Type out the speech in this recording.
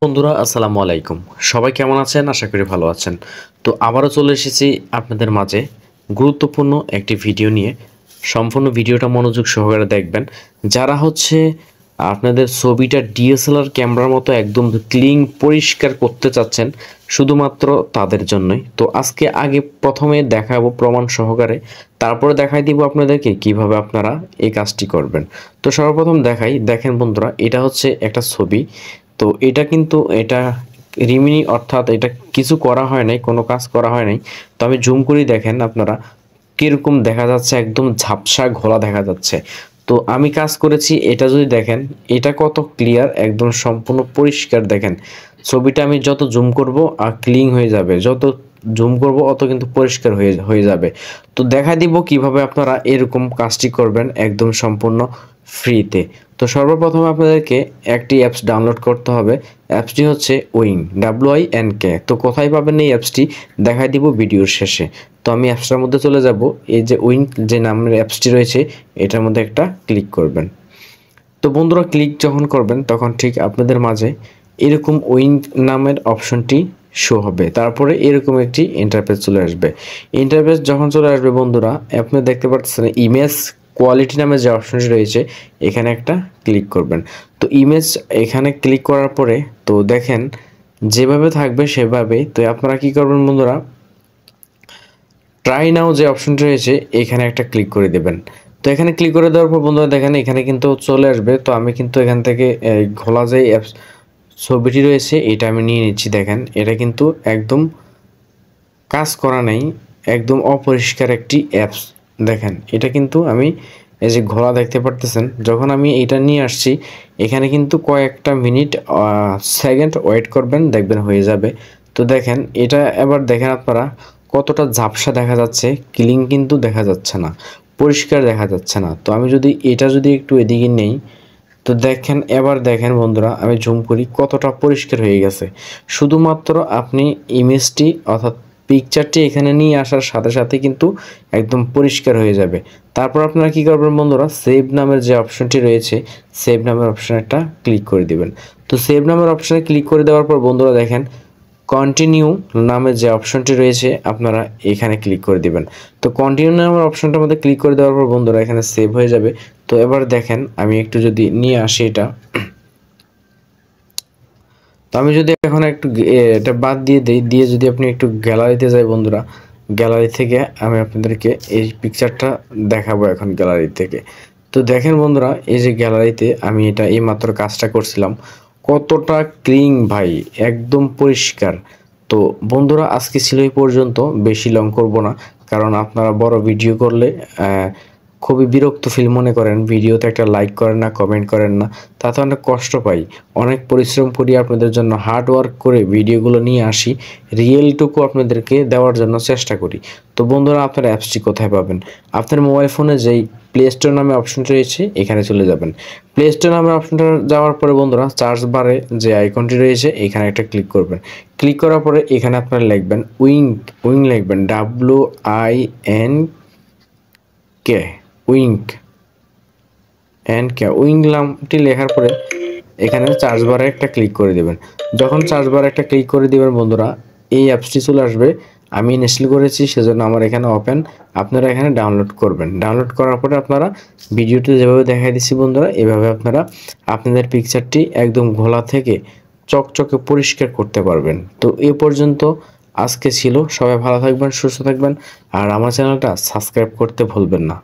বন্ধুরা আসসালামু আলাইকুম। সবাই কেমন আছেন? আশা করি ভালো আছেন। তো আবারও চলে এসেছি আপনাদের মাঝে গুরুত্বপূর্ণ একটি ভিডিও নিয়ে। সম্পূর্ণ ভিডিওটা মনোযোগ সহকারে দেখবেন। যারা আপনাদের ছবিটা ডিএসএলআর ক্যামেরার মতো একদম ক্লিন পরিষ্কার করতে চাচ্ছেন, শুধুমাত্র তাদের জন্যই। তো আজকে প্রথমে দেখাবো প্রমাণ সহকারে, তারপরে দেখাই দিব আপনাদেরকে কিভাবে আপনারা এই কাজটি করবেন। তো সর্বপ্রথম দেখেন বন্ধুরা, এটা হচ্ছে একটা ছবি। তো এটা রিমিনি, অর্থাৎ এটা কিছু করা হয় নাই, কোনো কাজ করা হয় নাই। তো আমি জুম করি, দেখেন আপনারা কিরকম দেখা যাচ্ছে, একদম ঝাপসা ঘোলা দেখা যাচ্ছে। তো আমি কাজ করেছি, এটা যদি দেখেন, এটা কত ক্লিয়ার, একদম সম্পূর্ণ পরিষ্কার। দেখেন ছবিটা আমি যত জুম করব আর ক্লিন হয়ে যাবে, যত জুম করব অত কিন্তু পরিষ্কার হয়ে যাবে। তো দেখা দিব কিভাবে আপনারা এরকম কাজটি করবেন একদম সম্পূর্ণ ফ্রিতে। তো সর্বপ্রথমে আপনাদেরকে একটি অ্যাপস ডাউনলোড করতে হবে। অ্যাপসটি হচ্ছে উইং, WINK। তো কোথায় পাবেন এই অ্যাপসটি দেখাই দিব ভিডিওর শেষে। তো আমি অ্যাপসটার মধ্যে চলে যাব। এই যে উইং যে নামের অ্যাপসটি রয়েছে, এটার মধ্যে একটা ক্লিক করবেন। তো বন্ধুরা, ক্লিক যখন করবেন তখন ঠিক আপনাদের মাঝে এরকম উইং নামের অপশনটি শো হবে। তারপরে এরকম একটি ইন্টারফেস চলে আসবে। ইন্টারফেস যখন চলে আসবে বন্ধুরা, আপনি দেখতে পাচ্ছেন ইমেজ কোয়ালিটি নামে যে অপশনটি রয়েছে, এখানে একটা ক্লিক করবেন। তো ইমেজ এখানে ক্লিক করার পরে তো দেখেন যেভাবে থাকবে সেভাবেই। তো আপনারা কি করবেন বন্ধুরা, ট্রাই নাও যে অপশনটি রয়েছে এখানে একটা ক্লিক করে দেবেন। তো এখানে ক্লিক করে দেওয়ার পর বন্ধুরা দেখেন এখানে কিন্তু চলে আসবে। তো আমি কিন্তু এখান থেকে ঘোলা যে অ্যাপস ছবিটি রয়েছে এটা আমি নিয়ে নিচ্ছি। দেখেন এটা কিন্তু একদম কাজ করা নেই, একদম অপরিষ্কার একটি অ্যাপস। দেখেন এটা কিন্তু আমি এই যে ঘোলা দেখতে পারতেছেন, যখন আমি এটা নিয়ে আসছি এখানে কিন্তু কয়েকটা মিনিট সেকেন্ড ওয়েট করবেন, দেখবেন হয়ে যাবে। তো দেখেন এটা এবার দেখেন আপনারা কতটা ঝাপসা দেখা যাচ্ছে, ক্লিন কিন্তু দেখা যাচ্ছে না, পরিষ্কার দেখা যাচ্ছে না। তো আমি যদি একটু এদিকে নেই, তো দেখেন এবার দেখেন বন্ধুরা, আমি জুম করি কতটা পরিষ্কার হয়ে গেছে। শুধুমাত্র আপনি ইমেজটি অর্থাৎ পিকচারটি এখানে নিয়ে আসার সাথে সাথে কিন্তু একদম পরিষ্কার হয়ে যাবে। তারপর আপনারা কি করবেন বন্ধুরা, সেভ নামের যে অপশনটি রয়েছে, সেভ নামের অপশনে একটা ক্লিক করে দিবেন। তো সেভ নামের অপশনে ক্লিক করে দেওয়ার পর বন্ধুরা দেখেন কন্টিনিউ নামের যে অপশনটি রয়েছে আপনারা এখানে ক্লিক করে দিবেন। তো কন্টিনিউ নামের অপশনটার মধ্যে ক্লিক করে দেওয়ার পর বন্ধুরা এখানে সেভ হয়ে যাবে। তো এবার দেখেন আমি একটু যদি নিয়ে আসি এটা, তো আমি যদি এখন একটু এটা বাদ দিয়ে যদি আপনি একটু গ্যালারিতে যাই বন্ধুরা, গ্যালারি থেকে আমি আপনাদেরকে এই পিকচারটা দেখাবো এখন গ্যালারি থেকে। তো দেখেন বন্ধুরা, এই যে গ্যালারিতে আমি এটা এইমাত্র কাজটা করছিলাম, কতটা ক্লিন ভাই, একদম পরিষ্কার। তো বন্ধুরা আজকে ছিল এই পর্যন্ত, বেশি লং করব না, কারণ আপনারা বড় ভিডিও করলে খুবই বিরক্ত ফিল মনে করেন, ভিডিওতে একটা লাইক করেন না, কমেন্ট করেন না, তাতে অনেক কষ্ট পাই। অনেক পরিশ্রম করি আপনাদের জন্য, হার্ড ওয়ার্ক করে ভিডিওগুলো নিয়ে আসি, রিয়েলটুকু আপনাদেরকে দেওয়ার জন্য চেষ্টা করি। তো বন্ধুরা আপনার অ্যাপসটি কোথায় পাবেন, আপনার মোবাইল ফোনে যেই প্লে স্টোর নামে অপশনটি রয়েছে এখানে চলে যাবেন। প্লে স্টোর নামে অপশনটা যাওয়ার পরে বন্ধুরা সার্চ বারে যে আইকনটি রয়েছে এখানে একটা ক্লিক করবেন। ক্লিক করার পরে এখানে আপনারা লিখবেন উইং লিখবেন, WINK, উইং নামটি লেখার পরে এখানে সার্চ বারে একটা ক্লিক করে দেবেন। যখন সার্চ বারে একটা ক্লিক করে দিবেন বন্ধুরা, এই অ্যাপসটি চলে আসবে। আমি ইনস্টল করেছি সেজন্য আমার এখানে ওপেন, আপনারা এখানে ডাউনলোড করবেন। ডাউনলোড করার পরে আপনারা ভিডিওটি যেভাবে দেখাই দিচ্ছি বন্ধুরা, এভাবে আপনারা আপনাদের পিকচারটি একদম ঘোলা থেকে চকচকে পরিষ্কার করতে পারবেন। তো এ পর্যন্ত আজকে ছিল। সবাই ভালো থাকবেন, সুস্থ থাকবেন, আর আমার চ্যানেলটা সাবস্ক্রাইব করতে ভুলবেন না।